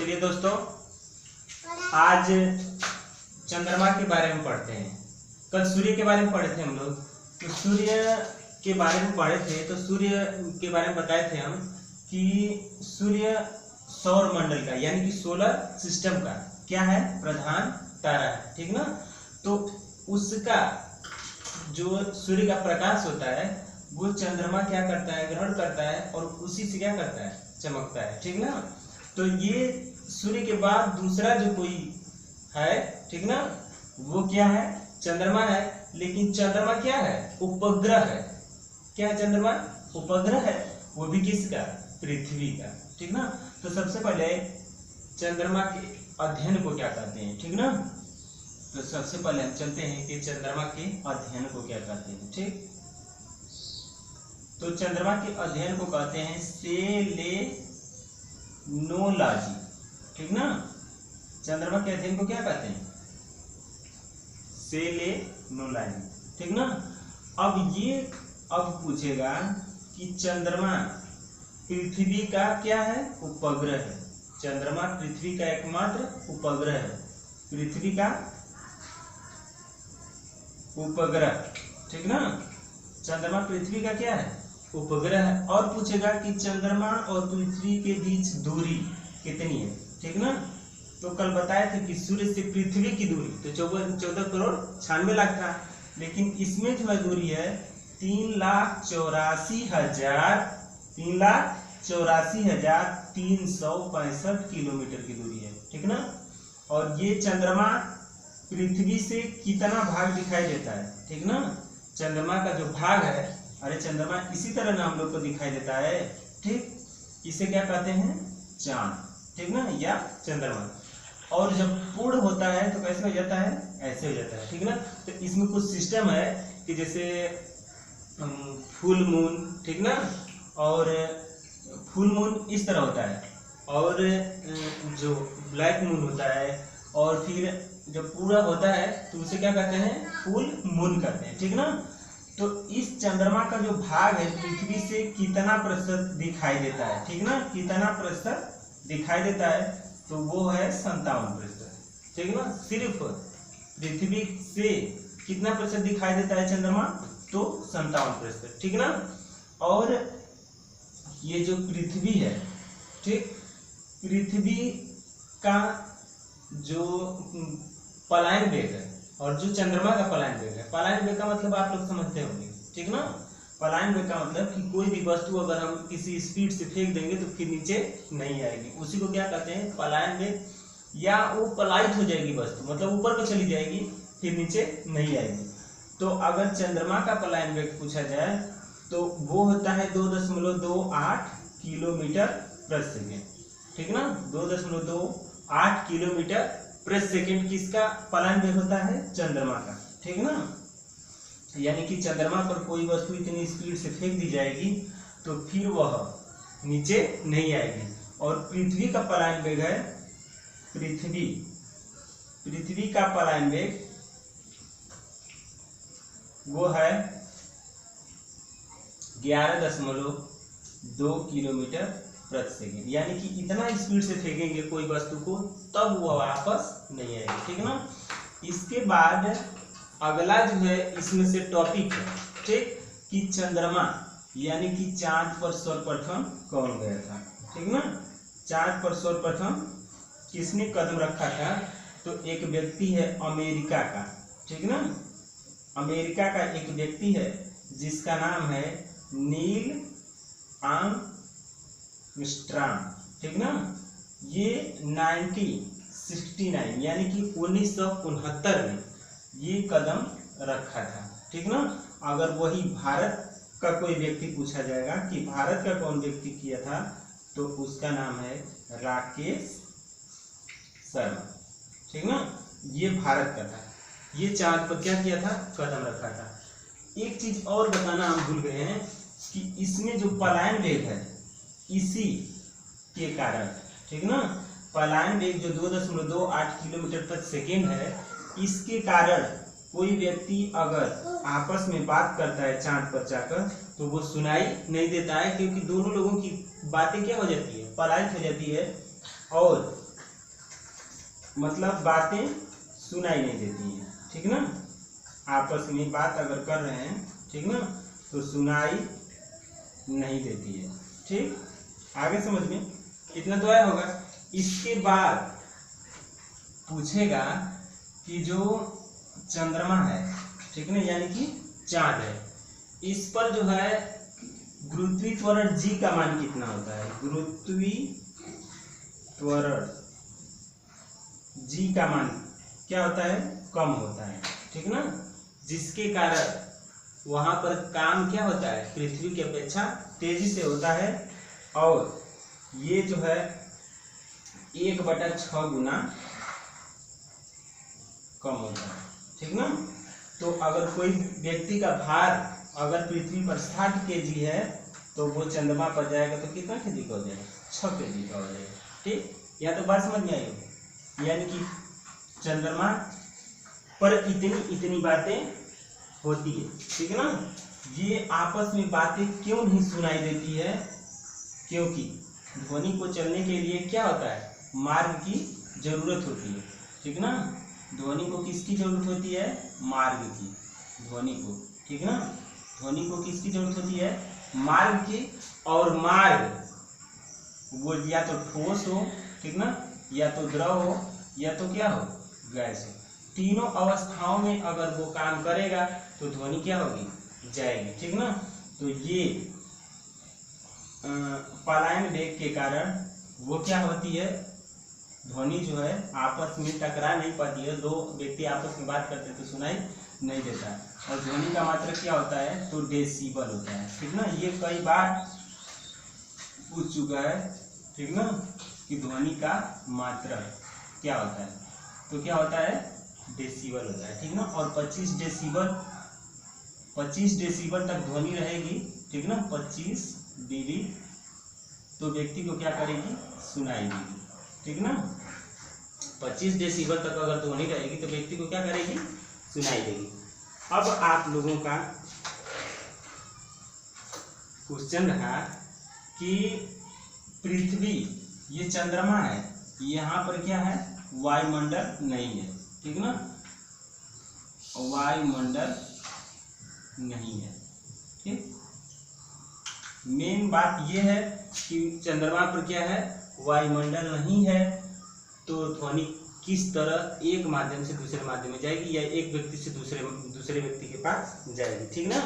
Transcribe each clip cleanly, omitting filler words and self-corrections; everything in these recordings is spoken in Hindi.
चलिए दोस्तों, आज चंद्रमा के बारे में पढ़ते हैं। कल सूर्य के बारे में पढ़े थे हम लोग, तो सूर्य के बारे में पढ़े थे। तो सूर्य के बारे में बताए थे हम कि सूर्य सौर मंडल का यानी कि सोलर सिस्टम का क्या है, प्रधान तारा है, ठीक ना। तो उसका जो सूर्य का प्रकाश होता है वो चंद्रमा क्या करता है, ग्रहण करता है और उसी से क्या करता है, चमकता है, ठीक ना। तो ये सूर्य के बाद दूसरा जो कोई है, ठीक ना, वो क्या है, चंद्रमा है। लेकिन चंद्रमा क्या है, उपग्रह है। क्या है चंद्रमा, उपग्रह है, वो भी किसका, पृथ्वी का, ठीक ना। तो सबसे पहले चंद्रमा के अध्ययन को क्या कहते हैं, ठीक ना। तो सबसे पहले हम चलते हैं कि चंद्रमा के अध्ययन को क्या कहते हैं, ठीक। तो चंद्रमा के अध्ययन को कहते हैं सेलेनोलॉजी, ठीक ना। चंद्रमा के अध्ययन को क्या कहते हैं, सेलेनोलॉजी, ठीक ना। अब पूछेगा कि चंद्रमा पृथ्वी का क्या है, उपग्रह है। चंद्रमा पृथ्वी का एकमात्र उपग्रह है, पृथ्वी का उपग्रह, ठीक ना। चंद्रमा पृथ्वी का क्या है, उपग्रह है। और पूछेगा कि चंद्रमा और पृथ्वी के बीच दूरी कितनी है, ठीक ना। तो कल बताए थे कि सूर्य से पृथ्वी की दूरी तो 14,96,00,000 था, लेकिन इसमें जो है दूरी है 3,84,365 किलोमीटर की दूरी है, ठीक ना। और ये चंद्रमा पृथ्वी से कितना भाग दिखाई देता है, ठीक ना। चंद्रमा का जो भाग है, अरे चंद्रमा इसी तरह ना हम लोग को दिखाई देता है, ठीक। इसे क्या कहते हैं, चांद, ठीक ना, या चंद्रमा। और जब पूर्ण होता है तो कैसे हो जाता है, ऐसे हो जाता है, ठीक ना। तो इसमें कुछ सिस्टम है कि जैसे फुल मून, ठीक ना, और फुल मून इस तरह होता है, और जो ब्लैक मून होता है, और फिर जब पूरा होता है तो उसे क्या कहते हैं, फुल मून कहते हैं, ठीक ना। तो इस चंद्रमा का जो भाग है पृथ्वी से कितना प्रतिशत दिखाई देता है, ठीक ना, कितना प्रतिशत दिखाई देता है, तो वो है 57%, ठीक ना। सिर्फ पृथ्वी से कितना प्रतिशत दिखाई देता है चंद्रमा, तो 57%, ठीक ना। और ये जो पृथ्वी है, ठीक, पृथ्वी का जो पलायन वेग है और जो चंद्रमा का पलायन वेग है, पलायन वेग का मतलब आप लोग समझते होंगे, ठीक ना। पलायन वेग का मतलब कि कोई भी वस्तु अगर हम किसी स्पीड से फेंक देंगे तो फिर नीचे नहीं आएगी, उसी को क्या कहते हैं, पलायन वेग। या वो पलायित हो जाएगी वस्तु, मतलब ऊपर को चली जाएगी फिर नीचे नहीं आएगी। तो अगर चंद्रमा का पलायन वेग पूछा जाए तो वो होता है 2.28 किलोमीटर प्रति सेकेंड, ठीक ना। 2.28 किलोमीटर प्रति सेकेंड किसका पलायन वेग होता है, चंद्रमा का, ठीक ना। यानी कि चंद्रमा पर कोई वस्तु इतनी स्पीड से फेंक दी जाएगी तो फिर वह नीचे नहीं आएगी। और पृथ्वी का पलायन वेग है, पृथ्वी का पलायन वेग वो है 11.2 किलोमीटर प्रति सेकेंड। यानी कि इतना स्पीड से फेंकेंगे कोई वस्तु को तब वह वापस नहीं आएगी, ठीक ना। इसके बाद अगला जो है इसमें से टॉपिक है, ठीक, कि चंद्रमा यानी कि चांद पर सर्वप्रथम कौन गया था, ठीक ना। चांद पर सर्वप्रथम किसने कदम रखा था, तो एक व्यक्ति है अमेरिका का, ठीक ना। अमेरिका का एक व्यक्ति है जिसका नाम है नील आर्मस्ट्रांग, ठीक ना। ये 1969 यानी कि 1969 में ये कदम रखा था, ठीक ना। अगर वही भारत का कोई व्यक्ति पूछा जाएगा कि भारत का कौन व्यक्ति किया था, तो उसका नाम है राकेश शर्मा, ठीक ना। ये भारत का था, ये चांद पर क्या किया था, कदम रखा था। एक चीज और बताना हम भूल गए हैं कि इसमें जो पलायन वेग है इसी के कारण, ठीक ना, पलायन वेग जो 2.28 किलोमीटर प्रति सेकेंड है, इसके कारण कोई व्यक्ति अगर आपस में बात करता है चांद पर जाकर तो वो सुनाई नहीं देता है, क्योंकि दोनों लोगों की बातें क्या हो जाती है, पलायित हो जाती है। और मतलब बातें सुनाई नहीं देती हैं, ठीक ना। आपस में बात अगर कर रहे हैं, ठीक ना, तो सुनाई नहीं देती है, ठीक। आगे समझ में इतना तो आया होगा। इसके बाद पूछेगा कि जो चंद्रमा है, ठीक ना, यानी कि चांद है, इस पर जो है गुरुत्वीय त्वरण जी का मान कितना होता है। गुरुत्वीय त्वरण जी का मान क्या होता है, कम होता है, ठीक ना, जिसके कारण वहां पर काम क्या होता है, पृथ्वी की अपेक्षा तेजी से होता है, और ये जो है 1/6 गुना कम होता है, ठीक ना। तो अगर कोई व्यक्ति का भार अगर पृथ्वी पर 60 kg है, तो वो चंद्रमा पर जाएगा तो कितना kg का हो जाएगा, 6 kg का हो जाएगा, ठीक। या तो बात समझ में आई होगी। यानी कि चंद्रमा पर इतनी बातें होती है, ठीक है ना। ये आपस में बातें क्यों नहीं सुनाई देती है, क्योंकि ध्वनि को चलने के लिए क्या होता है, मार्ग की जरूरत होती है, ठीक ना। ध्वनि को किसकी जरूरत होती है, मार्ग की, ध्वनि को, ठीक ना। ध्वनि को किसकी जरूरत होती है, मार्ग की। और मार्ग वो या तो ठोस हो, ठीक ना, या तो द्रव हो, या तो क्या हो, गैस हो। तीनों अवस्थाओं में अगर वो काम करेगा तो ध्वनि क्या होगी, जाएगी, ठीक ना। तो ये पलायन वेग के कारण वो क्या होती है, ध्वनि जो है आपस में टकरा नहीं पाती है। दो व्यक्ति आपस में बात करते तो सुनाई नहीं देता। और ध्वनि का मात्रक क्या होता है, तो डेसिबल होता है, ठीक ना। ये कई बार पूछ चुका है, ठीक ना, कि ध्वनि का मात्रक क्या होता है, तो क्या होता है, डेसिबल होता है, ठीक ना। और 25 डेसिबल तक ध्वनि रहेगी, ठीक ना, 25 dB, तो व्यक्ति को क्या करेगी, सुनाई देगी, ठीक ना। 25 डेसिबल तक अगर ध्वनि रहेगी तो व्यक्ति को क्या करेगी, सुनाई देगी। अब आप लोगों का क्वेश्चन रहा कि पृथ्वी, ये चंद्रमा है, यहाँ पर क्या है, वायुमंडल नहीं है, ठीक ना, वायुमंडल नहीं है, ठीक। मेन बात ये है कि चंद्रमा पर क्या है, वायुमंडल नहीं है, तो ध्वनि किस तरह एक माध्यम से दूसरे माध्यम में जाएगी, या एक व्यक्ति से दूसरे व्यक्ति के पास जाएगी, ठीक ना।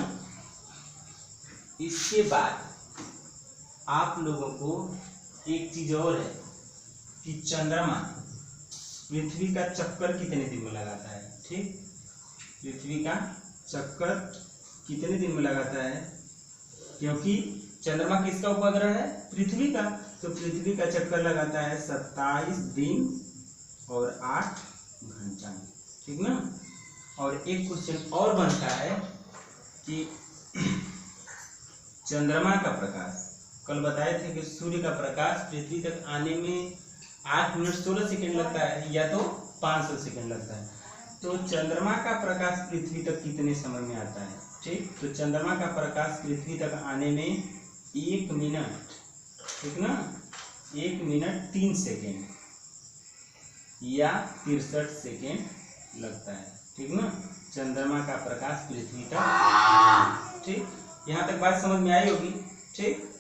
इसके बाद आप लोगों को एक चीज और है कि चंद्रमा पृथ्वी का चक्कर कितने दिन में लगाता है, ठीक। पृथ्वी का चक्कर कितने दिन में लगाता है, क्योंकि चंद्रमा किसका उपग्रह है, पृथ्वी का, तो पृथ्वी का चक्कर लगाता है 27 दिन और 8 घंटा में, ठीक ना। और एक क्वेश्चन और बनता है कि चंद्रमा का प्रकाश, कल बताए थे कि सूर्य का प्रकाश पृथ्वी तक आने में 8 मिनट 16 सेकंड लगता है, या तो 500 सेकंड लगता है। तो चंद्रमा का प्रकाश पृथ्वी तक कितने समय में आता है, ठीक। तो चंद्रमा का प्रकाश पृथ्वी तक आने में 1 मिनट, ठीक ना, 1 मिनट 3 सेकेंड या 63 सेकेंड लगता है, ठीक ना। चंद्रमा का प्रकाश पृथ्वी तक, ठीक। यहाँ तक बात समझ में आई होगी, ठीक।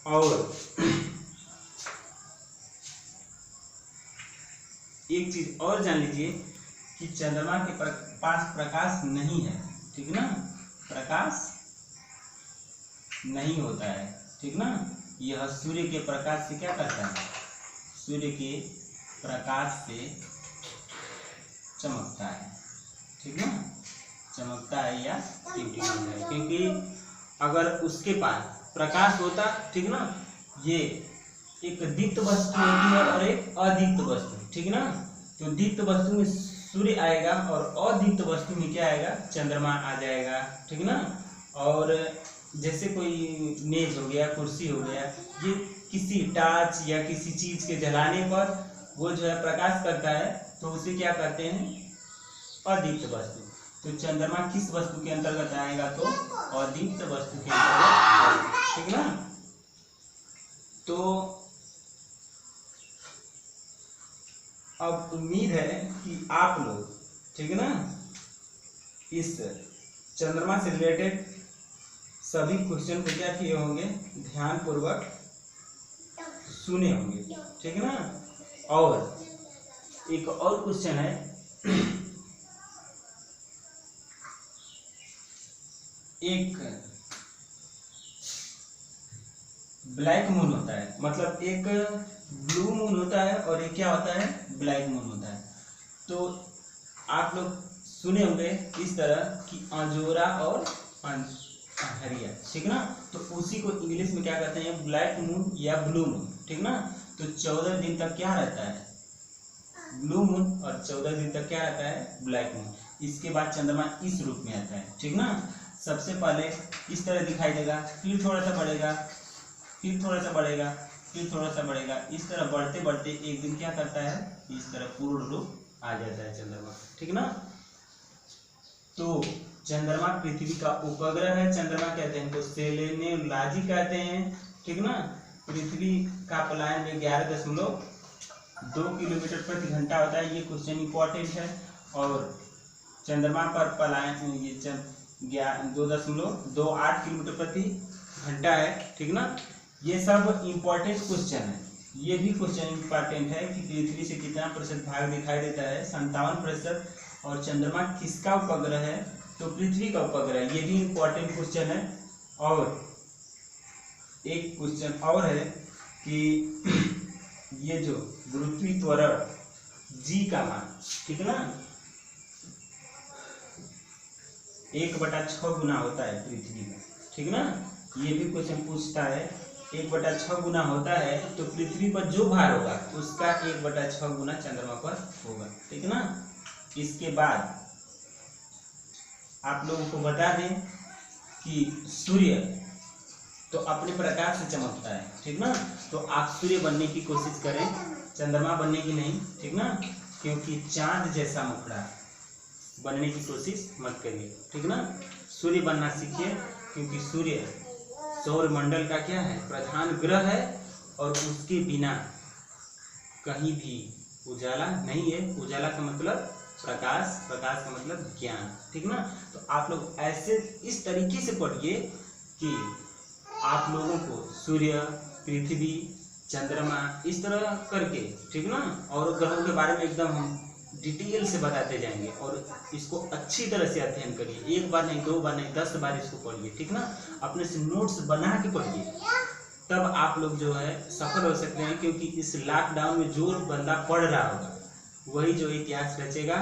और एक चीज और जान लीजिए कि चंद्रमा के पास प्रकाश नहीं है, ठीक ना, प्रकाश नहीं होता है, ठीक ना। यह सूर्य के प्रकाश से क्या करता है, सूर्य के प्रकाश से चमकता है, ठीक ना, चमकता है या टिमटिमाता है। क्योंकि अगर उसके पास प्रकाश होता, ठीक ना, ये एक दीप्त वस्तु होती है और एक अदीप्त वस्तु, ठीक ना। तो दीप्त वस्तु में सूर्य आएगा और अदीप्त वस्तु में क्या आएगा, चंद्रमा आ जाएगा, ठीक ना। और जैसे कोई मेज हो गया, कुर्सी हो गया, ये किसी टार्च या किसी चीज के जलाने पर वो जो है प्रकाश करता है, तो उसे क्या कहते हैं, अदीप्त वस्तु। तो चंद्रमा किस वस्तु के अंतर्गत आएगा, तो अदीप्त वस्तु के अंतर्गत, ठीक ना। तो अब उम्मीद है कि आप लोग, ठीक है ना, इस चंद्रमा से रिलेटेड सभी क्वेश्चन को क्या किए होंगे, ध्यान पूर्वक सुने होंगे, ठीक है ना। और एक और क्वेश्चन है, एक ब्लैक मून होता है, मतलब एक ब्लू मून होता है और एक क्या होता है, ब्लैक मून होता है। तो आप लोग सुने होंगे इस तरह कि अंजोरा और अंहरिया, ठीक ना। तो उसी को इंग्लिश में क्या कहते हैं, ब्लैक मून या ब्लू मून, ठीक ना। तो 14 दिन तक क्या रहता है, ब्लू मून, और 14 दिन तक क्या रहता है, ब्लैक मून। इसके बाद चंद्रमा इस रूप में आता है, ठीक ना। सबसे पहले इस तरह दिखाई देगा, फिर थोड़ा सा बढ़ेगा, फिर थोड़ा सा बढ़ेगा, फिर थोड़ा सा बढ़ेगा, इस तरह बढ़ते बढ़ते एक दिन क्या करता है, इस तरह पूर्ण रूप आ जाता है चंद्रमा, ठीक ना। तो चंद्रमा पृथ्वी का उपग्रह है, चंद्रमा कहते हैं तो सेलेनियोलॉजी कहते हैं, ठीक ना। पृथ्वी का पलायन में 11.2 किलोमीटर प्रति घंटा होता है, ये क्वेश्चन इंपॉर्टेंट है। और चंद्रमा पर पलायन ये 2.28 किलोमीटर प्रति घंटा है, ठीक ना। ये सब इंपॉर्टेंट क्वेश्चन है। ये भी क्वेश्चन इंपॉर्टेंट है कि पृथ्वी से कितना प्रतिशत भाग दिखाई देता है, 57%। और चंद्रमा किसका उपग्रह है, तो पृथ्वी का उपग्रह, ये भी इंपॉर्टेंट क्वेश्चन है। और एक क्वेश्चन और है कि ये जो गुरुत्वाकर्षण जी का मान, ठीक ना, 1/6 गुना होता है पृथ्वी का, ठीक ना। ये भी क्वेश्चन पूछता है, 1/6 गुना होता है, तो पृथ्वी पर जो भार होगा उसका 1/6 गुना चंद्रमा पर होगा, ठीक ना। इसके बाद आप लोगों को बता दें कि सूर्य तो अपने प्रकाश से चमकता है, ठीक ना। तो आप सूर्य बनने की कोशिश करें, चंद्रमा बनने की नहीं, ठीक ना, क्योंकि चांद जैसा मुखड़ा बनने की कोशिश मत करिए, ठीक ना। सूर्य बनना सीखिए, क्योंकि सूर्य सौर मंडल का क्या है, प्रधान ग्रह है, और उसके बिना कहीं भी उजाला नहीं है। उजाला का मतलब प्रकाश, प्रकाश का मतलब ज्ञान, ठीक ना। तो आप लोग ऐसे इस तरीके से पढ़िए कि आप लोगों को सूर्य, पृथ्वी, चंद्रमा इस तरह करके, ठीक ना, और ग्रहों के बारे में एकदम हम डिटेल से बताते जाएंगे। और इसको अच्छी तरह से अध्ययन करिए, एक बार नहीं, 2 बार नहीं, 10 बार इसको पढ़िए, ठीक ना। अपने से नोट्स बना के पढ़िए, तब आप लोग जो है सफल हो सकते हैं। क्योंकि इस लॉकडाउन में जो बंदा पढ़ रहा होगा वही जो इतिहास रचेगा